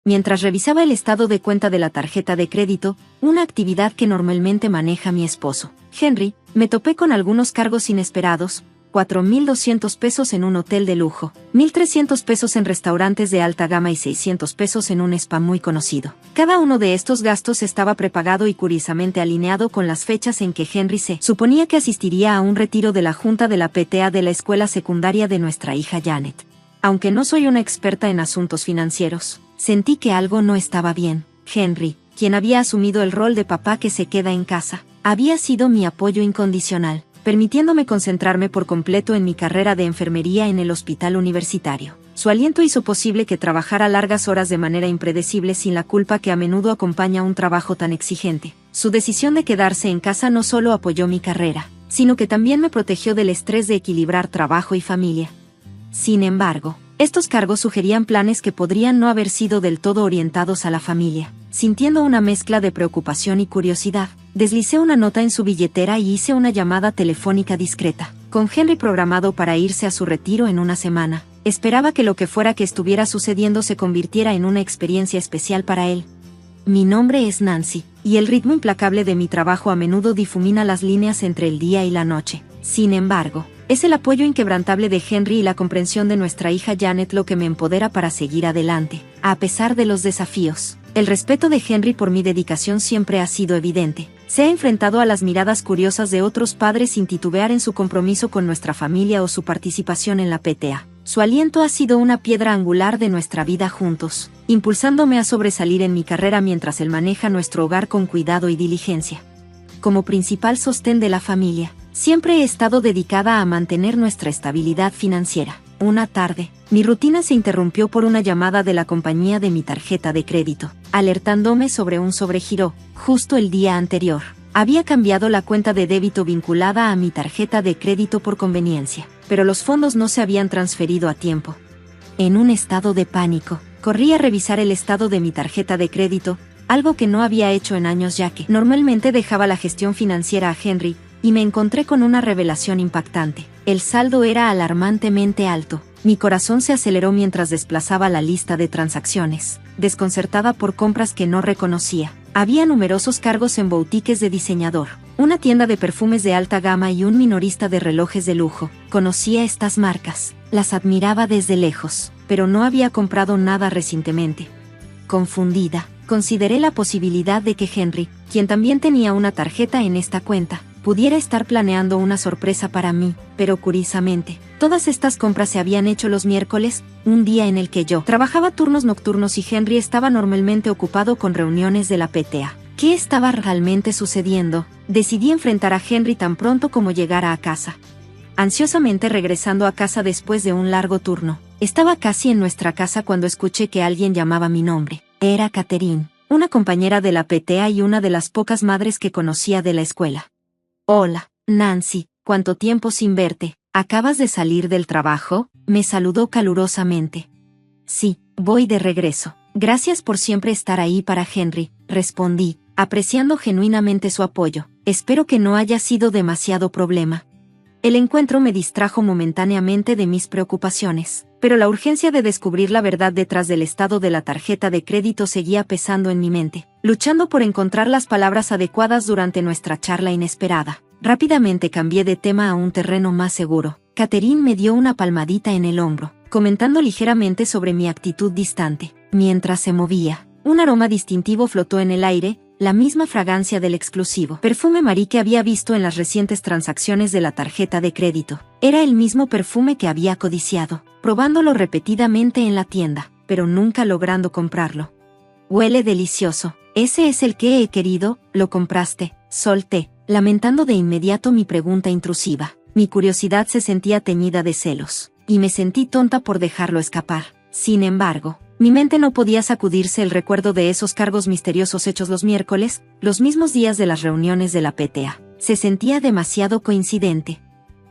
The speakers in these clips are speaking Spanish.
mientras revisaba el estado de cuenta de la tarjeta de crédito, una actividad que normalmente maneja mi esposo, Henry, me topé con algunos cargos inesperados: 4,200 pesos en un hotel de lujo, 1,300 pesos en restaurantes de alta gama y 600 pesos en un spa muy conocido. Cada uno de estos gastos estaba prepagado y curiosamente alineado con las fechas en que Henry se suponía que asistiría a un retiro de la junta de la PTA de la escuela secundaria de nuestra hija Janet. Aunque no soy una experta en asuntos financieros, sentí que algo no estaba bien. Henry, quien había asumido el rol de papá que se queda en casa, había sido mi apoyo incondicional, permitiéndome concentrarme por completo en mi carrera de enfermería en el hospital universitario. Su aliento hizo posible que trabajara largas horas de manera impredecible sin la culpa que a menudo acompaña un trabajo tan exigente. Su decisión de quedarse en casa no solo apoyó mi carrera, sino que también me protegió del estrés de equilibrar trabajo y familia. Sin embargo, estos cargos sugerían planes que podrían no haber sido del todo orientados a la familia. Sintiendo una mezcla de preocupación y curiosidad, deslicé una nota en su billetera y hice una llamada telefónica discreta. Con Henry programado para irse a su retiro en una semana, esperaba que lo que fuera que estuviera sucediendo se convirtiera en una experiencia especial para él. Mi nombre es Nancy, y el ritmo implacable de mi trabajo a menudo difumina las líneas entre el día y la noche. Sin embargo, es el apoyo inquebrantable de Henry y la comprensión de nuestra hija Janet lo que me empodera para seguir adelante, a pesar de los desafíos. El respeto de Henry por mi dedicación siempre ha sido evidente. Se ha enfrentado a las miradas curiosas de otros padres sin titubear en su compromiso con nuestra familia o su participación en la PTA. Su aliento ha sido una piedra angular de nuestra vida juntos, impulsándome a sobresalir en mi carrera mientras él maneja nuestro hogar con cuidado y diligencia. Como principal sostén de la familia, siempre he estado dedicada a mantener nuestra estabilidad financiera. Una tarde, mi rutina se interrumpió por una llamada de la compañía de mi tarjeta de crédito, alertándome sobre un sobregiro. Justo el día anterior, había cambiado la cuenta de débito vinculada a mi tarjeta de crédito por conveniencia, pero los fondos no se habían transferido a tiempo. En un estado de pánico, corrí a revisar el estado de mi tarjeta de crédito, algo que no había hecho en años ya que normalmente dejaba la gestión financiera a Henry, y me encontré con una revelación impactante. El saldo era alarmantemente alto. Mi corazón se aceleró mientras desplazaba la lista de transacciones, desconcertada por compras que no reconocía. Había numerosos cargos en boutiques de diseñador, una tienda de perfumes de alta gama y un minorista de relojes de lujo. Conocía estas marcas, las admiraba desde lejos, pero no había comprado nada recientemente. Confundida, consideré la posibilidad de que Henry, quien también tenía una tarjeta en esta cuenta, pudiera estar planeando una sorpresa para mí, pero curiosamente, todas estas compras se habían hecho los miércoles, un día en el que yo trabajaba turnos nocturnos y Henry estaba normalmente ocupado con reuniones de la PTA. ¿Qué estaba realmente sucediendo? Decidí enfrentar a Henry tan pronto como llegara a casa. Ansiosamente regresando a casa después de un largo turno, estaba casi en nuestra casa cuando escuché que alguien llamaba mi nombre. Era Catherine, una compañera de la PTA y una de las pocas madres que conocía de la escuela. Hola, Nancy, ¿cuánto tiempo sin verte? ¿Acabas de salir del trabajo? Me saludó calurosamente. Sí, voy de regreso. Gracias por siempre estar ahí para Henry, respondí, apreciando genuinamente su apoyo. Espero que no haya sido demasiado problema. El encuentro me distrajo momentáneamente de mis preocupaciones, pero la urgencia de descubrir la verdad detrás del estado de la tarjeta de crédito seguía pesando en mi mente, luchando por encontrar las palabras adecuadas durante nuestra charla inesperada. Rápidamente cambié de tema a un terreno más seguro. Catherine me dio una palmadita en el hombro, comentando ligeramente sobre mi actitud distante. Mientras se movía, un aroma distintivo flotó en el aire, la misma fragancia del exclusivo perfume Marie que había visto en las recientes transacciones de la tarjeta de crédito. Era el mismo perfume que había codiciado, probándolo repetidamente en la tienda, pero nunca logrando comprarlo. Huele delicioso. Ese es el que he querido. ¿Lo compraste? Solté, lamentando de inmediato mi pregunta intrusiva. Mi curiosidad se sentía teñida de celos, y me sentí tonta por dejarlo escapar. Sin embargo, mi mente no podía sacudirse el recuerdo de esos cargos misteriosos hechos los miércoles, los mismos días de las reuniones de la PTA. Se sentía demasiado coincidente.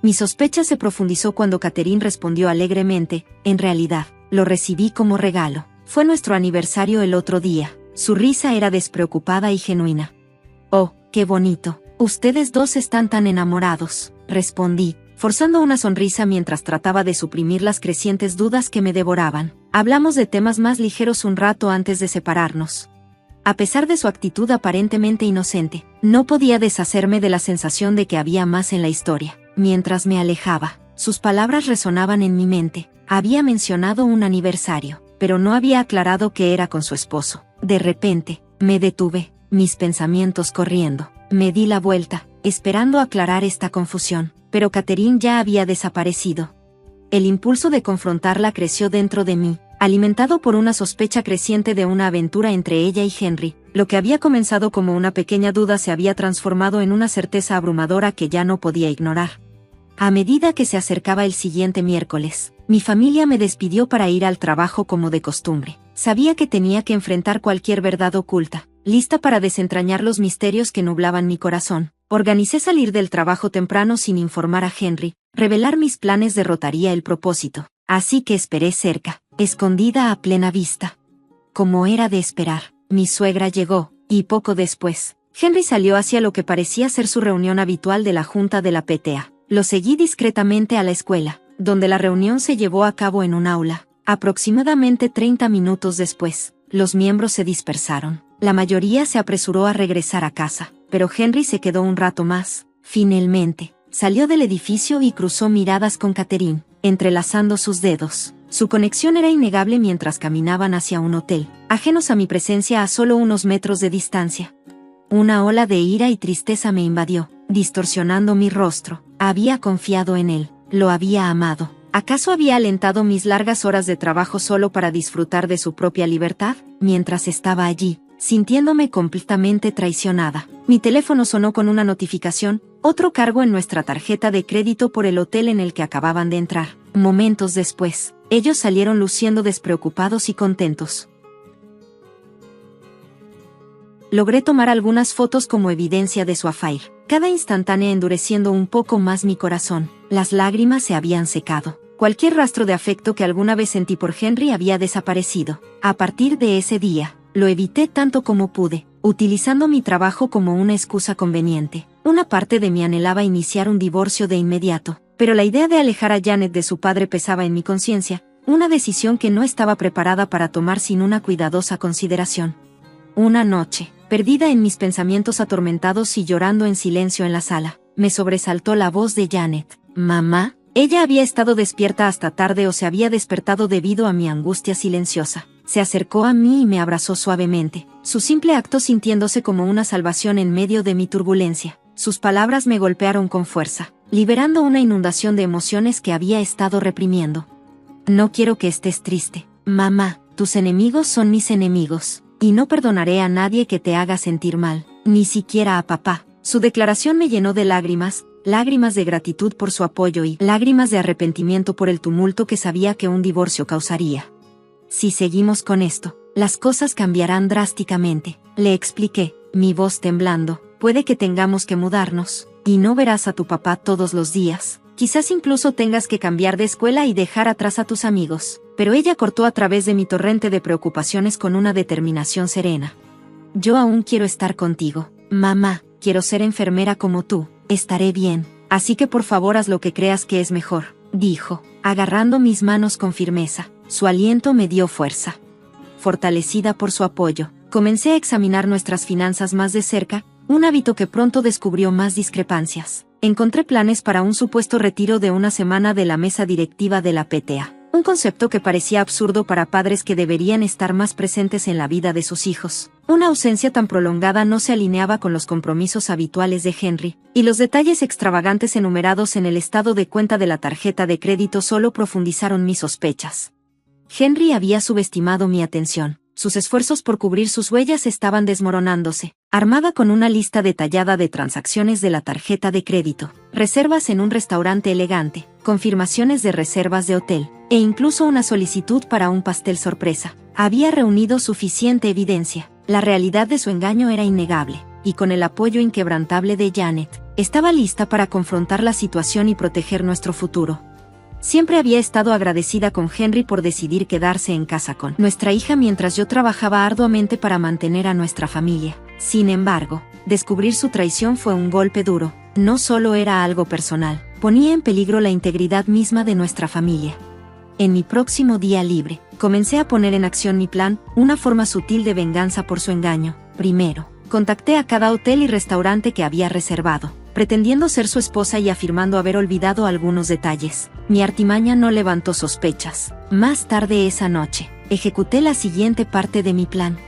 Mi sospecha se profundizó cuando Catherine respondió alegremente, en realidad, lo recibí como regalo. Fue nuestro aniversario el otro día. Su risa era despreocupada y genuina. Oh, qué bonito. Ustedes dos están tan enamorados, respondí, forzando una sonrisa mientras trataba de suprimir las crecientes dudas que me devoraban. Hablamos de temas más ligeros un rato antes de separarnos. A pesar de su actitud aparentemente inocente, no podía deshacerme de la sensación de que había más en la historia. Mientras me alejaba, sus palabras resonaban en mi mente. Había mencionado un aniversario, pero no había aclarado que era con su esposo. De repente, me detuve, mis pensamientos corriendo. Me di la vuelta, esperando aclarar esta confusión, pero Catherine ya había desaparecido. El impulso de confrontarla creció dentro de mí, alimentado por una sospecha creciente de una aventura entre ella y Henry. Lo que había comenzado como una pequeña duda se había transformado en una certeza abrumadora que ya no podía ignorar. A medida que se acercaba el siguiente miércoles, mi familia me despidió para ir al trabajo como de costumbre. Sabía que tenía que enfrentar cualquier verdad oculta, lista para desentrañar los misterios que nublaban mi corazón. Organicé salir del trabajo temprano sin informar a Henry. Revelar mis planes derrotaría el propósito, así que esperé cerca, escondida a plena vista. Como era de esperar, mi suegra llegó, y poco después, Henry salió hacia lo que parecía ser su reunión habitual de la junta de la PTA. Lo seguí discretamente a la escuela, donde la reunión se llevó a cabo en un aula. Aproximadamente 30 minutos después, los miembros se dispersaron. La mayoría se apresuró a regresar a casa, pero Henry se quedó un rato más. Finalmente, salió del edificio y cruzó miradas con Catherine, entrelazando sus dedos. Su conexión era innegable mientras caminaban hacia un hotel, ajenos a mi presencia a solo unos metros de distancia. Una ola de ira y tristeza me invadió, distorsionando mi rostro. Había confiado en él, lo había amado. ¿Acaso había alentado mis largas horas de trabajo solo para disfrutar de su propia libertad? Mientras estaba allí, sintiéndome completamente traicionada, mi teléfono sonó con una notificación, otro cargo en nuestra tarjeta de crédito por el hotel en el que acababan de entrar. Momentos después, ellos salieron luciendo despreocupados y contentos. Logré tomar algunas fotos como evidencia de su affair, cada instantánea endureciendo un poco más mi corazón. Las lágrimas se habían secado. Cualquier rastro de afecto que alguna vez sentí por Henry había desaparecido. A partir de ese día, lo evité tanto como pude, utilizando mi trabajo como una excusa conveniente. Una parte de mí anhelaba iniciar un divorcio de inmediato, pero la idea de alejar a Janet de su padre pesaba en mi conciencia, una decisión que no estaba preparada para tomar sin una cuidadosa consideración. Una noche, perdida en mis pensamientos atormentados y llorando en silencio en la sala, me sobresaltó la voz de Janet. «Mamá». Ella había estado despierta hasta tarde o se había despertado debido a mi angustia silenciosa. Se acercó a mí y me abrazó suavemente, su simple acto sintiéndose como una salvación en medio de mi turbulencia. Sus palabras me golpearon con fuerza, liberando una inundación de emociones que había estado reprimiendo. «No quiero que estés triste, mamá. Tus enemigos son mis enemigos, y no perdonaré a nadie que te haga sentir mal, ni siquiera a papá». Su declaración me llenó de lágrimas de gratitud por su apoyo y lágrimas de arrepentimiento por el tumulto que sabía que un divorcio causaría. «Si seguimos con esto, las cosas cambiarán drásticamente», le expliqué, mi voz temblando. «Puede que tengamos que mudarnos, y no verás a tu papá todos los días. Quizás incluso tengas que cambiar de escuela y dejar atrás a tus amigos». Pero ella cortó a través de mi torrente de preocupaciones con una determinación serena. «Yo aún quiero estar contigo, mamá. Quiero ser enfermera como tú. Estaré bien, así que por favor haz lo que creas que es mejor», dijo, agarrando mis manos con firmeza. Su aliento me dio fuerza. Fortalecida por su apoyo, comencé a examinar nuestras finanzas más de cerca, un hábito que pronto descubrió más discrepancias. Encontré planes para un supuesto retiro de una semana de la mesa directiva de la PTA. Un concepto que parecía absurdo para padres que deberían estar más presentes en la vida de sus hijos. Una ausencia tan prolongada no se alineaba con los compromisos habituales de Henry, y los detalles extravagantes enumerados en el estado de cuenta de la tarjeta de crédito solo profundizaron mis sospechas. Henry había subestimado mi atención. Sus esfuerzos por cubrir sus huellas estaban desmoronándose. Armada con una lista detallada de transacciones de la tarjeta de crédito, reservas en un restaurante elegante, confirmaciones de reservas de hotel, e incluso una solicitud para un pastel sorpresa, había reunido suficiente evidencia. La realidad de su engaño era innegable, y con el apoyo inquebrantable de Janet, estaba lista para confrontar la situación y proteger nuestro futuro. Siempre había estado agradecida con Henry por decidir quedarse en casa con nuestra hija mientras yo trabajaba arduamente para mantener a nuestra familia. Sin embargo, descubrir su traición fue un golpe duro. No solo era algo personal, ponía en peligro la integridad misma de nuestra familia. En mi próximo día libre, comencé a poner en acción mi plan, una forma sutil de venganza por su engaño. Primero, contacté a cada hotel y restaurante que había reservado, pretendiendo ser su esposa y afirmando haber olvidado algunos detalles. Mi artimaña no levantó sospechas. Más tarde esa noche, ejecuté la siguiente parte de mi plan.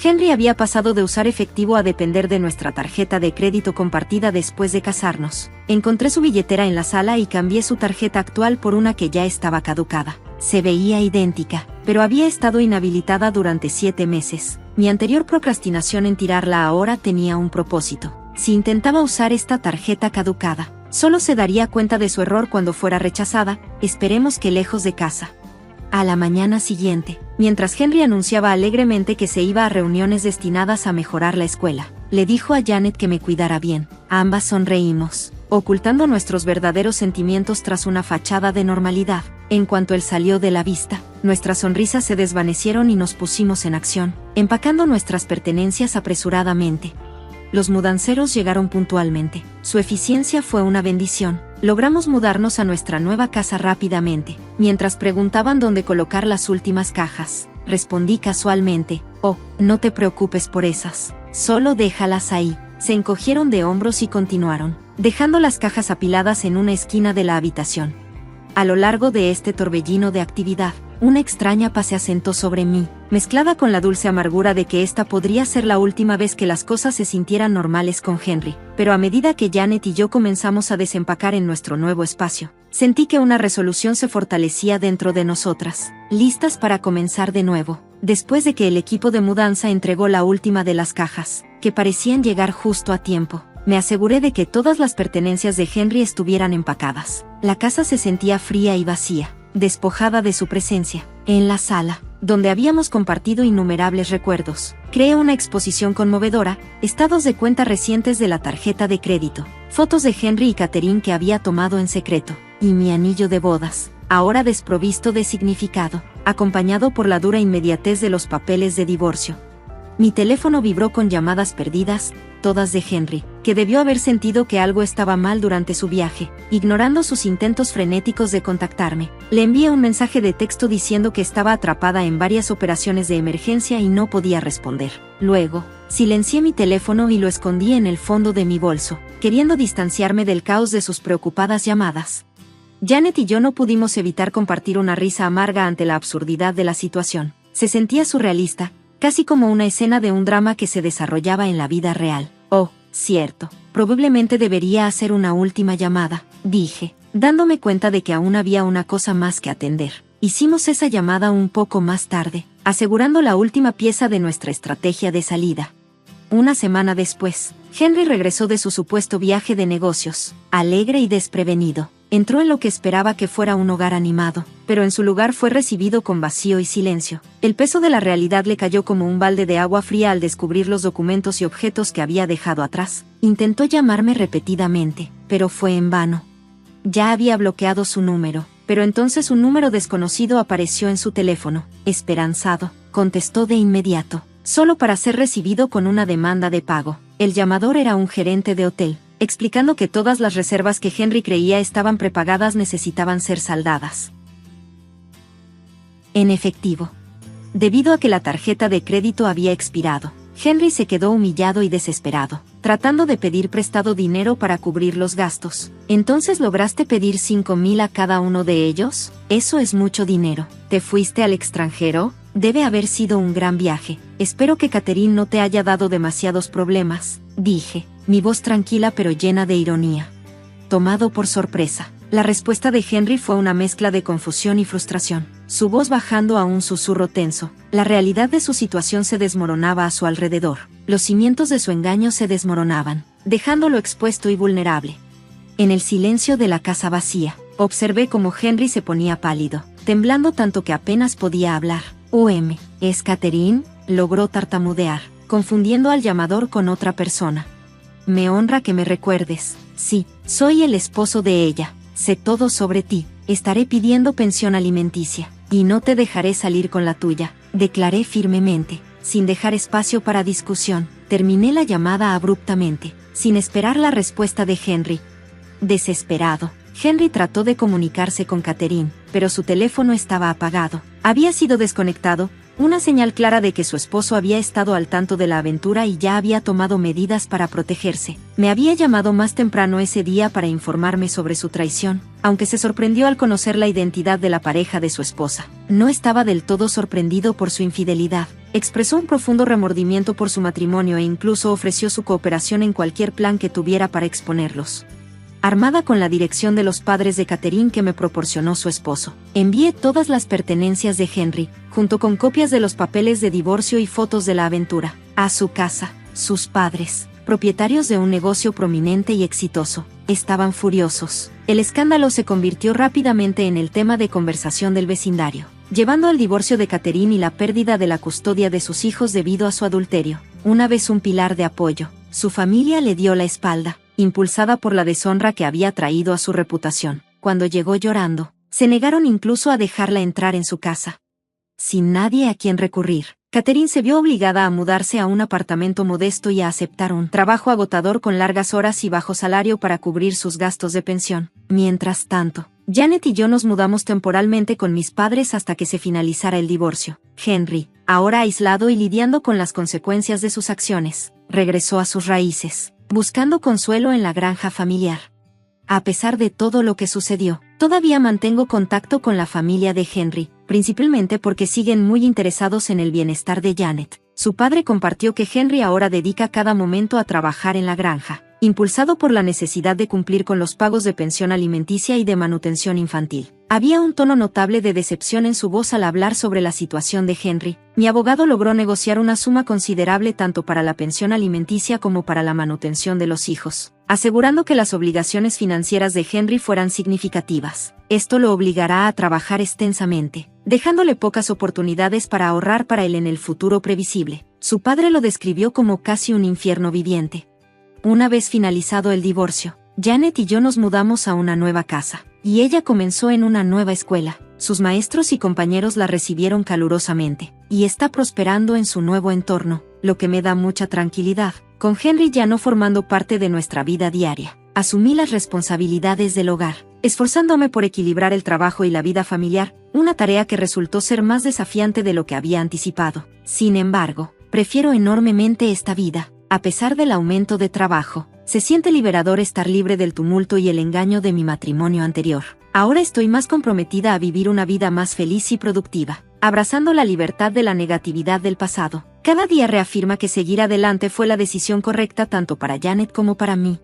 Henry había pasado de usar efectivo a depender de nuestra tarjeta de crédito compartida después de casarnos. Encontré su billetera en la sala y cambié su tarjeta actual por una que ya estaba caducada. Se veía idéntica, pero había estado inhabilitada durante 7 meses. Mi anterior procrastinación en tirarla ahora tenía un propósito. Si intentaba usar esta tarjeta caducada, solo se daría cuenta de su error cuando fuera rechazada, esperemos que lejos de casa. A la mañana siguiente, mientras Henry anunciaba alegremente que se iba a reuniones destinadas a mejorar la escuela, le dijo a Janet que me cuidara bien. Ambas sonreímos, ocultando nuestros verdaderos sentimientos tras una fachada de normalidad. En cuanto él salió de la vista, nuestras sonrisas se desvanecieron y nos pusimos en acción, empacando nuestras pertenencias apresuradamente. Los mudanceros llegaron puntualmente. Su eficiencia fue una bendición. Logramos mudarnos a nuestra nueva casa rápidamente. Mientras preguntaban dónde colocar las últimas cajas, respondí casualmente: «Oh, no te preocupes por esas. Solo déjalas ahí». Se encogieron de hombros y continuaron, dejando las cajas apiladas en una esquina de la habitación. A lo largo de este torbellino de actividad, una extraña paz se asentó sobre mí, mezclada con la dulce amargura de que esta podría ser la última vez que las cosas se sintieran normales con Henry. Pero a medida que Janet y yo comenzamos a desempacar en nuestro nuevo espacio, sentí que una resolución se fortalecía dentro de nosotras, listas para comenzar de nuevo. Después de que el equipo de mudanza entregó la última de las cajas, que parecían llegar justo a tiempo, me aseguré de que todas las pertenencias de Henry estuvieran empacadas. La casa se sentía fría y vacía, despojada de su presencia. En la sala, donde habíamos compartido innumerables recuerdos, creé una exposición conmovedora, estados de cuenta recientes de la tarjeta de crédito, fotos de Henry y Catherine que había tomado en secreto, y mi anillo de bodas, ahora desprovisto de significado, acompañado por la dura inmediatez de los papeles de divorcio. Mi teléfono vibró con llamadas perdidas, todas de Henry, que debió haber sentido que algo estaba mal durante su viaje. Ignorando sus intentos frenéticos de contactarme, le envié un mensaje de texto diciendo que estaba atrapada en varias operaciones de emergencia y no podía responder. Luego, silencié mi teléfono y lo escondí en el fondo de mi bolso, queriendo distanciarme del caos de sus preocupadas llamadas. Janet y yo no pudimos evitar compartir una risa amarga ante la absurdidad de la situación. Se sentía surrealista, casi como una escena de un drama que se desarrollaba en la vida real. «Oh, cierto, probablemente debería hacer una última llamada», dije, dándome cuenta de que aún había una cosa más que atender. Hicimos esa llamada un poco más tarde, asegurando la última pieza de nuestra estrategia de salida. Una semana después, Henry regresó de su supuesto viaje de negocios, alegre y desprevenido. Entró en lo que esperaba que fuera un hogar animado, pero en su lugar fue recibido con vacío y silencio. El peso de la realidad le cayó como un balde de agua fría al descubrir los documentos y objetos que había dejado atrás. Intentó llamarme repetidamente, pero fue en vano. Ya había bloqueado su número, pero entonces un número desconocido apareció en su teléfono. Esperanzado, contestó de inmediato, solo para ser recibido con una demanda de pago. El llamador era un gerente de hotel, explicando que todas las reservas que Henry creía estaban prepagadas necesitaban ser saldadas en efectivo. Debido a que la tarjeta de crédito había expirado, Henry se quedó humillado y desesperado, tratando de pedir prestado dinero para cubrir los gastos. ¿Entonces lograste pedir 5,000 a cada uno de ellos? Eso es mucho dinero. ¿Te fuiste al extranjero? Debe haber sido un gran viaje. Espero que Catherine no te haya dado demasiados problemas, dije, mi voz tranquila pero llena de ironía. Tomado por sorpresa, la respuesta de Henry fue una mezcla de confusión y frustración, su voz bajando a un susurro tenso. La realidad de su situación se desmoronaba a su alrededor. Los cimientos de su engaño se desmoronaban, dejándolo expuesto y vulnerable. En el silencio de la casa vacía, observé cómo Henry se ponía pálido, temblando tanto que apenas podía hablar. ¿Es Catherine?, logró tartamudear, confundiendo al llamador con otra persona. Me honra que me recuerdes. Sí, soy el esposo de ella. Sé todo sobre ti. Estaré pidiendo pensión alimenticia, y no te dejaré salir con la tuya, declaré firmemente, sin dejar espacio para discusión. Terminé la llamada abruptamente, sin esperar la respuesta de Henry. Desesperado, Henry trató de comunicarse con Catherine, pero su teléfono estaba apagado. Había sido desconectado, una señal clara de que su esposo había estado al tanto de la aventura y ya había tomado medidas para protegerse. Me había llamado más temprano ese día para informarme sobre su traición, aunque se sorprendió al conocer la identidad de la pareja de su esposa. No estaba del todo sorprendido por su infidelidad. Expresó un profundo remordimiento por su matrimonio e incluso ofreció su cooperación en cualquier plan que tuviera para exponerlos. Armada con la dirección de los padres de Catherine que me proporcionó su esposo, envié todas las pertenencias de Henry, junto con copias de los papeles de divorcio y fotos de la aventura, a su casa. Sus padres, propietarios de un negocio prominente y exitoso, estaban furiosos. El escándalo se convirtió rápidamente en el tema de conversación del vecindario, llevando al divorcio de Catherine y la pérdida de la custodia de sus hijos debido a su adulterio. Una vez un pilar de apoyo, su familia le dio la espalda, impulsada por la deshonra que había traído a su reputación. Cuando llegó llorando, se negaron incluso a dejarla entrar en su casa. Sin nadie a quien recurrir, Catherine se vio obligada a mudarse a un apartamento modesto y a aceptar un trabajo agotador con largas horas y bajo salario para cubrir sus gastos de pensión. Mientras tanto, Janet y yo nos mudamos temporalmente con mis padres hasta que se finalizara el divorcio. Henry, ahora aislado y lidiando con las consecuencias de sus acciones, regresó a sus raíces, buscando consuelo en la granja familiar. A pesar de todo lo que sucedió, todavía mantengo contacto con la familia de Henry, principalmente porque siguen muy interesados en el bienestar de Janet. Su padre compartió que Henry ahora dedica cada momento a trabajar en la granja, impulsado por la necesidad de cumplir con los pagos de pensión alimenticia y de manutención infantil. Había un tono notable de decepción en su voz al hablar sobre la situación de Henry. Mi abogado logró negociar una suma considerable tanto para la pensión alimenticia como para la manutención de los hijos, asegurando que las obligaciones financieras de Henry fueran significativas. Esto lo obligará a trabajar extensamente, dejándole pocas oportunidades para ahorrar para él en el futuro previsible. Su padre lo describió como casi un infierno viviente. Una vez finalizado el divorcio, Janet y yo nos mudamos a una nueva casa, y ella comenzó en una nueva escuela. Sus maestros y compañeros la recibieron calurosamente, y está prosperando en su nuevo entorno, lo que me da mucha tranquilidad. Con Henry ya no formando parte de nuestra vida diaria, asumí las responsabilidades del hogar, esforzándome por equilibrar el trabajo y la vida familiar, una tarea que resultó ser más desafiante de lo que había anticipado. Sin embargo, prefiero enormemente esta vida. A pesar del aumento de trabajo, se siente liberador estar libre del tumulto y el engaño de mi matrimonio anterior. Ahora estoy más comprometida a vivir una vida más feliz y productiva, abrazando la libertad de la negatividad del pasado. Cada día reafirma que seguir adelante fue la decisión correcta tanto para Janet como para mí.